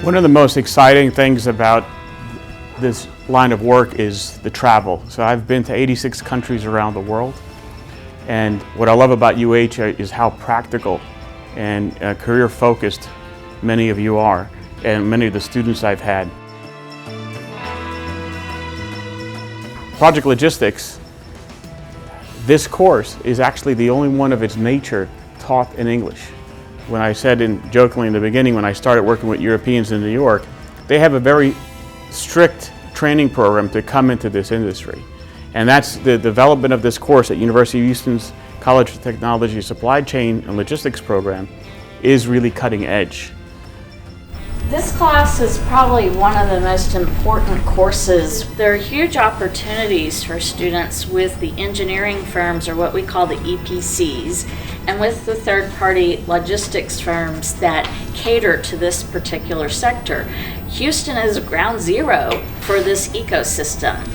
One of the most exciting things about this line of work is the travel. So I've been to 86 countries around the world, and what I love about UH is how practical and career focused many of you are, and many of the students I've had. Project Logistics, this course is actually the only one of its nature taught in English. When I said jokingly in the beginning, when I started working with Europeans in New York, they have a very strict training program to come into this industry. And that's the development of this course at University of Houston's College of Technology Supply Chain and Logistics program is really cutting edge. This class is probably one of the most important courses. There are huge opportunities for students with the engineering firms, or what we call the EPCs, and with the third-party logistics firms that cater to this particular sector. Houston is ground zero for this ecosystem.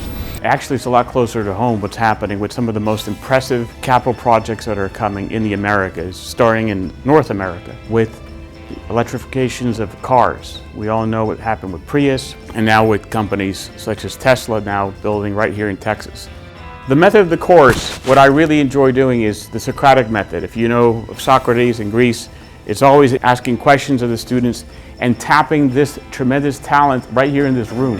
Actually, it's a lot closer to home what's happening with some of the most impressive capital projects that are coming in the Americas, starting in North America with electrifications of cars. We all know what happened with Prius, and now with companies such as Tesla now building right here in Texas. The method of the course, what I really enjoy doing is the Socratic method. If you know of Socrates in Greece, it's always asking questions of the students and tapping this tremendous talent right here in this room.